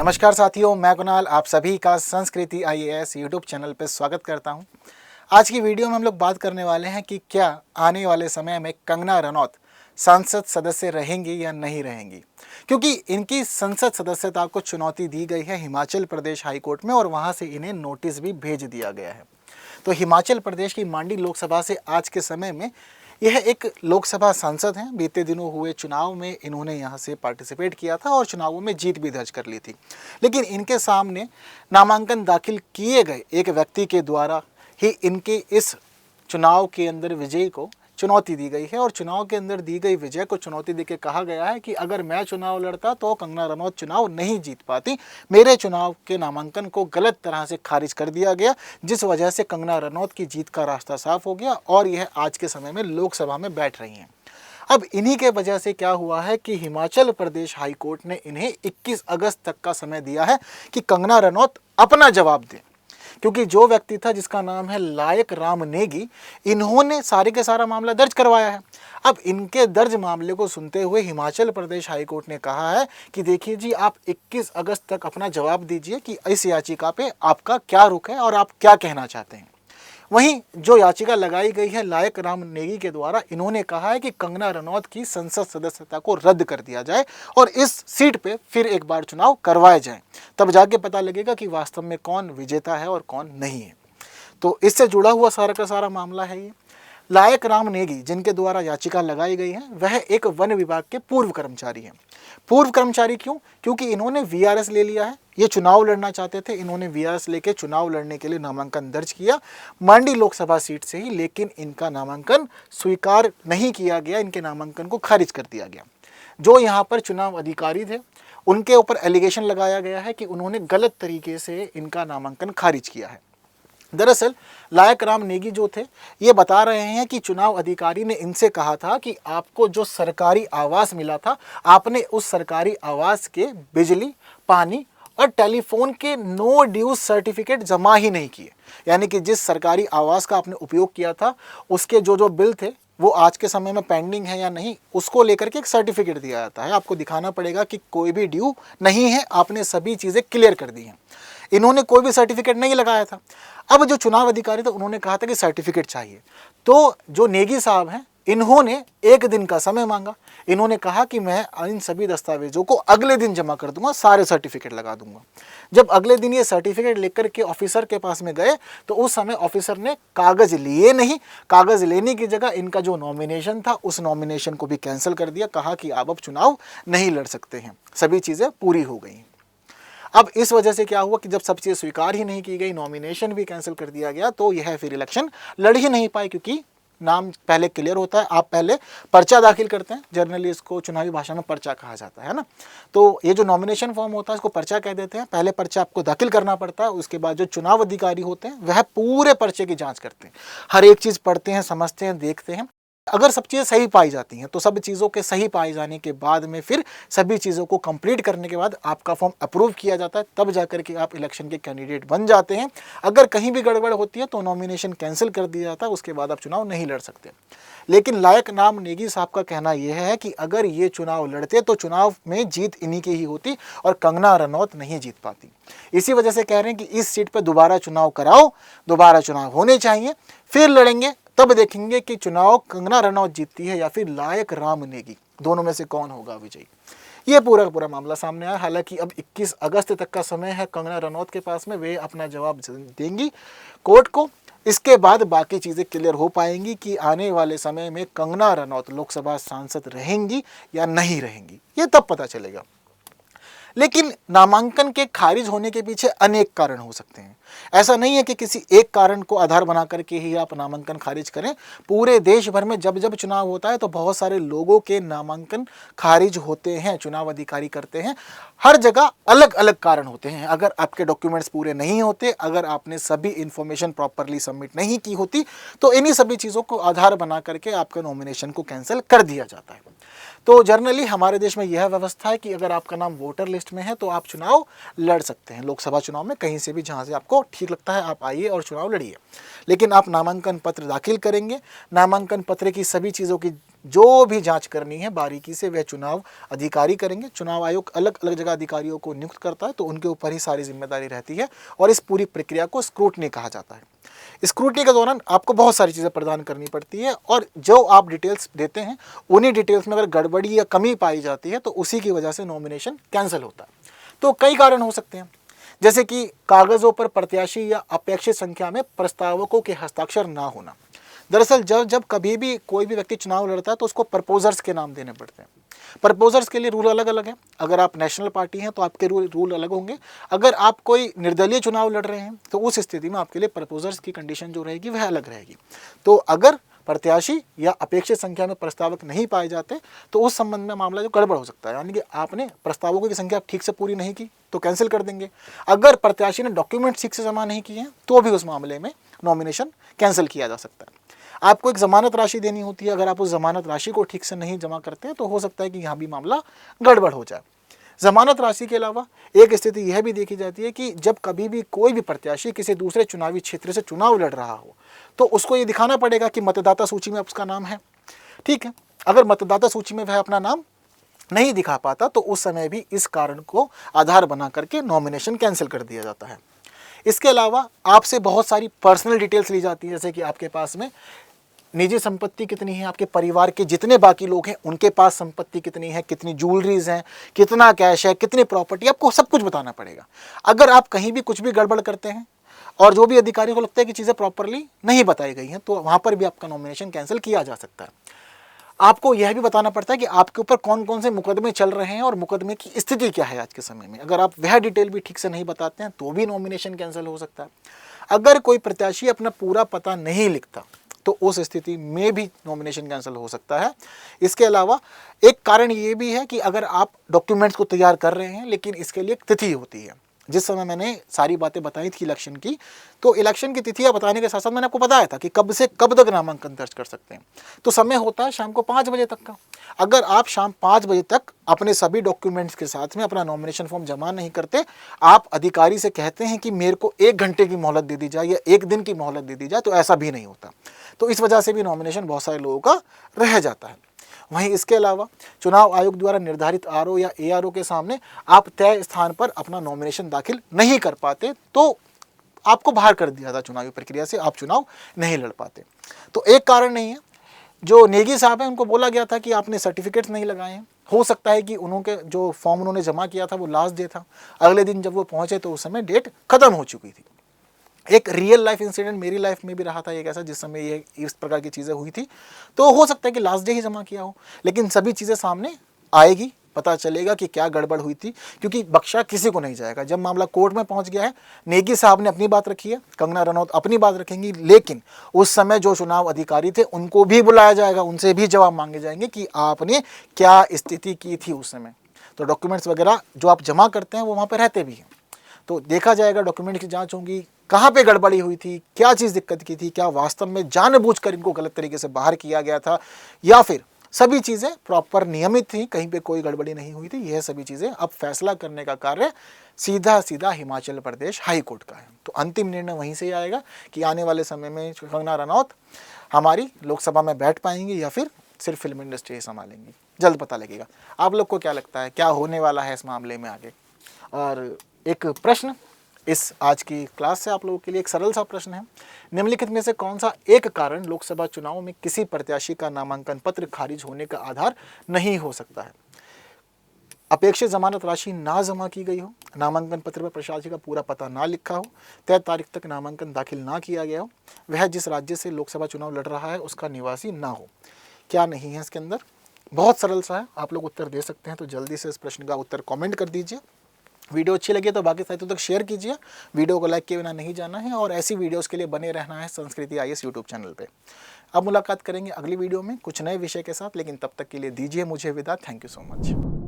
नमस्कार साथियों, मैं कुणाल आप सभी का संस्कृति आईएएस यूट्यूब चैनल पर स्वागत करता हूं। आज की वीडियो में हम लोग बात करने वाले हैं कि क्या आने वाले समय में कंगना रनौत संसद सदस्य रहेंगी या नहीं रहेंगी, क्योंकि इनकी संसद सदस्यता को चुनौती दी गई है हिमाचल प्रदेश हाई कोर्ट में और वहां से इन्हें नोटिस भी भेज दिया गया है। तो हिमाचल प्रदेश की मांडी लोकसभा से आज के समय में यह एक लोकसभा सांसद हैं। बीते दिनों हुए चुनाव में इन्होंने यहां से पार्टिसिपेट किया था और चुनावों में जीत भी दर्ज कर ली थी, लेकिन इनके सामने नामांकन दाखिल किए गए एक व्यक्ति के द्वारा ही इनके इस चुनाव के अंदर विजय को चुनौती दी गई है। और चुनाव के अंदर दी गई विजय को चुनौती देके कहा गया है कि अगर मैं चुनाव लड़ता तो कंगना रनौत चुनाव नहीं जीत पाती। मेरे चुनाव के नामांकन को गलत तरह से खारिज कर दिया गया, जिस वजह से कंगना रनौत की जीत का रास्ता साफ हो गया और यह आज के समय में लोकसभा में बैठ रही हैं। अब इन्हीं के वजह से क्या हुआ है कि हिमाचल प्रदेश हाई कोर्ट ने इन्हें 21 अगस्त तक का समय दिया है कि कंगना रनौत अपना जवाब दें, क्योंकि जो व्यक्ति था जिसका नाम है लायक राम नेगी, इन्होंने सारे के सारा मामला दर्ज करवाया है। अब इनके दर्ज मामले को सुनते हुए हिमाचल प्रदेश हाई कोर्ट ने कहा है कि देखिए जी, आप 21 अगस्त तक अपना जवाब दीजिए कि इस याचिका पे आपका क्या रुख है और आप क्या कहना चाहते हैं। वहीं जो याचिका लगाई गई है लायक राम नेगी के द्वारा, इन्होंने कहा है कि कंगना रनौत की संसद सदस्यता को रद्द कर दिया जाए और इस सीट पे फिर एक बार चुनाव करवाए जाएं, तब जाके पता लगेगा कि वास्तव में कौन विजेता है और कौन नहीं है। तो इससे जुड़ा हुआ सारा का सारा मामला है ये। लायक राम नेगी जिनके द्वारा याचिका लगाई गई है वह एक वन विभाग के पूर्व कर्मचारी हैं। पूर्व कर्मचारी क्यों? क्योंकि इन्होंने वीआरएस ले लिया है। ये चुनाव लड़ना चाहते थे, इन्होंने वीआरएस लेके चुनाव लड़ने के लिए नामांकन दर्ज किया मांडी लोकसभा सीट से ही, लेकिन इनका नामांकन स्वीकार नहीं किया गया, इनके नामांकन को खारिज कर दिया गया। जो यहाँ पर चुनाव अधिकारी थे उनके ऊपर एलिगेशन लगाया गया है कि उन्होंने गलत तरीके से इनका नामांकन खारिज किया है। दरअसल लायक राम नेगी जो थे ये बता रहे हैं कि चुनाव अधिकारी ने इनसे कहा था कि आपको जो सरकारी आवास मिला था, आपने उस सरकारी आवास के बिजली, पानी और टेलीफोन के नो ड्यूज सर्टिफिकेट जमा ही नहीं किए। यानी कि जिस सरकारी आवास का आपने उपयोग किया था उसके जो बिल थे वो आज के समय में पेंडिंग है या नहीं, उसको लेकर के एक सर्टिफिकेट दिया जाता है। आपको दिखाना पड़ेगा कि कोई भी ड्यू नहीं है, आपने सभी चीज़ें क्लियर कर दी हैं। इन्होंने कोई भी सर्टिफिकेट नहीं लगाया था। अब जो चुनाव अधिकारी था उन्होंने कहा था कि सर्टिफिकेट चाहिए, तो जो नेगी साहब हैं इन्होंने एक दिन का समय मांगा। इन्होंने कहा कि मैं इन सभी दस्तावेजों को अगले दिन जमा कर दूंगा, सारे सर्टिफिकेट लगा दूंगा। जब अगले दिन ये सर्टिफिकेट लेकर के ऑफिसर के पास में गए तो उस समय ऑफिसर ने कागज लिए नहीं, कागज लेने की जगह इनका जो नॉमिनेशन था उस नॉमिनेशन को भी कैंसिल कर दिया। कहा कि आप अब चुनाव नहीं लड़ सकते हैं, सभी चीज़ें पूरी हो गई। अब इस वजह से क्या हुआ कि जब सब चीज़ स्वीकार ही नहीं की गई, नॉमिनेशन भी कैंसिल कर दिया गया, तो यह फिर इलेक्शन लड़ ही नहीं पाए, क्योंकि नाम पहले क्लियर होता है। आप पहले पर्चा दाखिल करते हैं, जनरली इसको चुनावी भाषा में पर्चा कहा जाता है ना। तो ये जो नॉमिनेशन फॉर्म होता है इसको पर्चा कह देते हैं। पहले पर्चा आपको दाखिल करना पड़ता है, उसके बाद जो चुनाव अधिकारी होते हैं वह पूरे पर्चे की जाँच करते हैं, हर एक चीज़ पढ़ते हैं, समझते हैं, देखते हैं। अगर सब चीज़ें सही पाई जाती हैं तो सब चीज़ों के सही पाए जाने के बाद में फिर सभी चीज़ों को कंप्लीट करने के बाद आपका फॉर्म अप्रूव किया जाता है, तब जाकर के आप इलेक्शन के कैंडिडेट बन जाते हैं। अगर कहीं भी गड़बड़ होती है तो नॉमिनेशन कैंसिल कर दिया जाता है, उसके बाद आप चुनाव नहीं लड़ सकते। लेकिन लायक राम नेगी साहब का कहना यह है कि अगर ये चुनाव लड़ते तो चुनाव में जीत इन्हीं की ही होती और कंगना रनौत नहीं जीत पाती। इसी वजह से कह रहे हैं कि इस सीट पर दोबारा चुनाव कराओ, दोबारा चुनाव होने चाहिए, फिर लड़ेंगे, तब देखेंगे कि चुनाव कंगना रनौत जीतती है या फिर लायक राम नेगी, दोनों में से कौन होगा विजयी। ये पूरा का पूरा मामला सामने आया। हालांकि अब 21 अगस्त तक का समय है कंगना रनौत के पास में, वे अपना जवाब देंगी कोर्ट को। इसके बाद बाकी चीज़ें क्लियर हो पाएंगी कि आने वाले समय में कंगना रनौत लोकसभा सांसद रहेंगी या नहीं रहेंगी, ये तब पता चलेगा। लेकिन नामांकन के खारिज होने के पीछे अनेक कारण हो सकते हैं। ऐसा नहीं है कि किसी एक कारण को आधार बना करके ही आप नामांकन खारिज करें। पूरे देश भर में जब जब चुनाव होता है तो बहुत सारे लोगों के नामांकन खारिज होते हैं, चुनाव अधिकारी करते हैं। हर जगह अलग अलग कारण होते हैं। अगर आपके डॉक्यूमेंट्स पूरे नहीं होते, अगर आपने सभी इन्फॉर्मेशन प्रॉपरली सबमिट नहीं की होती, तो इन्हीं सभी चीज़ों को आधार बना करके आपका नॉमिनेशन को कैंसिल कर दिया जाता है। तो जनरली हमारे देश में यह व्यवस्था है कि अगर आपका नाम वोटर लिस्ट में है तो आप चुनाव लड़ सकते हैं। लोकसभा चुनाव में कहीं से भी जहां से आपको ठीक लगता है आप आइए और चुनाव लड़िए। लेकिन आप नामांकन पत्र दाखिल करेंगे, नामांकन पत्र की सभी चीज़ों की जो भी जांच करनी है बारीकी से वह चुनाव अधिकारी करेंगे। चुनाव आयोग अलग अलग जगह अधिकारियों को नियुक्त करता है, तो उनके ऊपर ही सारी जिम्मेदारी रहती है और इस पूरी प्रक्रिया को स्क्रूटनी कहा जाता है। स्क्रूटनी के दौरान आपको बहुत सारी चीज़ें प्रदान करनी पड़ती है और जो आप डिटेल्स देते हैं उन्हीं डिटेल्स में अगर गड़बड़ी या कमी पाई जाती है तो उसी की वजह से नॉमिनेशन कैंसिल होता है। तो कई कारण हो सकते हैं, जैसे कि कागज़ों पर प्रत्याशी या अपेक्षित संख्या में प्रस्तावकों के हस्ताक्षर ना होना। दरअसल जब कभी भी कोई भी व्यक्ति चुनाव लड़ता है तो उसको प्रपोजर्स के नाम देने पड़ते हैं। प्रपोजर्स के लिए रूल अलग अलग है। अगर आप नेशनल पार्टी हैं तो आपके रूल अलग होंगे। अगर आप कोई निर्दलीय चुनाव लड़ रहे हैं तो उस स्थिति में आपके लिए प्रपोजर्स की कंडीशन जो रहेगी वह अलग रहेगी। तो अगर प्रत्याशी या अपेक्षित संख्या में प्रस्तावक नहीं पाए जाते तो उस संबंध में मामला जो गड़बड़ हो सकता है, यानी कि आपने प्रस्तावकों की संख्या ठीक से पूरी नहीं की तो कैंसिल कर देंगे। अगर प्रत्याशी ने डॉक्यूमेंट ठीक से जमा नहीं किए हैं तो भी उस मामले में नॉमिनेशन कैंसिल किया जा सकता है। आपको एक ज़मानत राशि देनी होती है, अगर आप उस ज़मानत राशि को ठीक से नहीं जमा करते हैं तो हो सकता है कि यहाँ भी मामला गड़बड़ हो जाए। ज़मानत राशि के अलावा एक स्थिति यह भी देखी जाती है कि जब कभी भी कोई भी प्रत्याशी किसी दूसरे चुनावी क्षेत्र से चुनाव लड़ रहा हो तो उसको ये दिखाना पड़ेगा कि मतदाता सूची में उसका नाम है। ठीक है, अगर मतदाता सूची में वह अपना नाम नहीं दिखा पाता तो उस समय भी इस कारण को आधार बना करके नॉमिनेशन कैंसिल कर दिया जाता है। इसके अलावा आपसे बहुत सारी पर्सनल डिटेल्स ली जाती है, जैसे कि आपके पास में निजी संपत्ति कितनी है, आपके परिवार के जितने बाकी लोग हैं उनके पास संपत्ति कितनी है, कितनी ज्वेलरीज हैं, कितना कैश है, कितनी प्रॉपर्टी, आपको सब कुछ बताना पड़ेगा। अगर आप कहीं भी कुछ भी गड़बड़ करते हैं और जो भी अधिकारी को लगता है कि चीज़ें प्रॉपरली नहीं बताई गई हैं तो वहाँ पर भी आपका नॉमिनेशन कैंसिल किया जा सकता है। आपको यह भी बताना पड़ता है कि आपके ऊपर कौन कौन से मुकदमे चल रहे हैं और मुकदमे की स्थिति क्या है आज के समय में। अगर आप वह डिटेल भी ठीक से नहीं बताते हैं तो भी नॉमिनेशन कैंसिल हो सकता है। अगर कोई प्रत्याशी अपना पूरा पता नहीं लिखता तो उस स्थिति में भी नॉमिनेशन कैंसिल हो सकता है। इसके अलावा एक कारण ये भी है कि अगर आप डॉक्यूमेंट्स को तैयार कर रहे हैं लेकिन इसके लिए एक तिथि होती है। जिस समय मैंने सारी बातें बताई थी इलेक्शन की, तो इलेक्शन की तिथियां बताने के साथ साथ मैंने आपको बताया था कि कब से कब तक नामांकन दर्ज कर सकते हैं। तो समय होता है शाम को 5 बजे तक का। अगर आप शाम 5 बजे तक अपने सभी डॉक्यूमेंट्स के साथ में अपना नॉमिनेशन फॉर्म जमा नहीं करते, आप अधिकारी से कहते हैं कि मेरे को 1 घंटे की मोहलत दे दी जाए या 1 दिन की मोहलत दे दी जाए, तो ऐसा भी नहीं होता। तो इस वजह से भी नॉमिनेशन बहुत सारे लोगों का रह जाता है। वहीं इसके अलावा चुनाव आयोग द्वारा निर्धारित आरओ या एआरओ के सामने आप तय स्थान पर अपना नॉमिनेशन दाखिल नहीं कर पाते तो आपको बाहर कर दिया था चुनावी प्रक्रिया से, आप चुनाव नहीं लड़ पाते। तो एक कारण नहीं है, जो नेगी साहब हैं उनको बोला गया था कि आपने सर्टिफिकेट्स नहीं लगाए हैं। हो सकता है कि उन्होंने जो फॉर्म उन्होंने जमा किया था वो लास्ट डे था, अगले दिन जब वो पहुंचे तो उस समय डेट खत्म हो चुकी थी। एक रियल लाइफ इंसिडेंट मेरी लाइफ में भी रहा था एक ऐसा, जिस समय ये इस प्रकार की चीज़ें हुई थी। तो हो सकता है कि लास्ट डे ही जमा किया हो, लेकिन सभी चीज़ें सामने आएगी, पता चलेगा कि क्या गड़बड़ हुई थी, क्योंकि बख्शा किसी को नहीं जाएगा। जब मामला कोर्ट में पहुंच गया है, नेगी साहब ने अपनी बात रखी है, कंगना रनौत अपनी बात रखेंगी, लेकिन उस समय जो चुनाव अधिकारी थे उनको भी बुलाया जाएगा, उनसे भी जवाब मांगे जाएंगे कि आपने क्या स्थिति की थी उस समय। तो डॉक्यूमेंट्स वगैरह जो आप जमा करते हैं वो वहाँ पर रहते भी हैं, तो देखा जाएगा, डॉक्यूमेंट की जांच होगी, कहाँ पे गड़बड़ी हुई थी, क्या चीज़ दिक्कत की थी, क्या वास्तव में जानबूझकर इनको गलत तरीके से बाहर किया गया था या फिर सभी चीज़ें प्रॉपर नियमित थी, कहीं पे कोई गड़बड़ी नहीं हुई थी। यह सभी चीज़ें अब फैसला करने का कार्य सीधा सीधा हिमाचल प्रदेश हाई कोर्ट का है। तो अंतिम निर्णय वहीं से आएगा कि आने वाले समय में कंगना रनौत हमारी लोकसभा में बैठ पाएंगी या फिर सिर्फ फिल्म इंडस्ट्री ही संभालेंगी, जल्द पता लगेगा। आप लोग को क्या लगता है, क्या होने वाला है इस मामले में आगे? और एक प्रश्न इस आज की क्लास से आप लोगों के लिए एक सरल सा प्रश्न है, निम्नलिखित में से कौन सा एक कारण लोकसभा चुनाव में किसी प्रत्याशी का नामांकन पत्र खारिज होने का आधार नहीं हो सकता है? अपेक्षित जमानत राशि ना जमा की गई हो, नामांकन पत्र पर प्रत्याशी का पूरा पता ना लिखा हो, तय तारीख तक नामांकन दाखिल ना किया गया हो, वह जिस राज्य से लोकसभा चुनाव लड़ रहा है उसका निवासी ना हो। क्या नहीं है इसके अंदर? बहुत सरल सा है, आप लोग उत्तर दे सकते हैं। तो जल्दी से इस प्रश्न का उत्तर कॉमेंट कर दीजिए। वीडियो अच्छी लगी तो बाकी साथियों तक शेयर कीजिए। वीडियो को लाइक किए बिना नहीं जाना है और ऐसी वीडियोस के लिए बने रहना है संस्कृति IAS यूट्यूब चैनल पे। अब मुलाकात करेंगे अगली वीडियो में कुछ नए विषय के साथ, लेकिन तब तक के लिए दीजिए मुझे विदा। Thank you so much.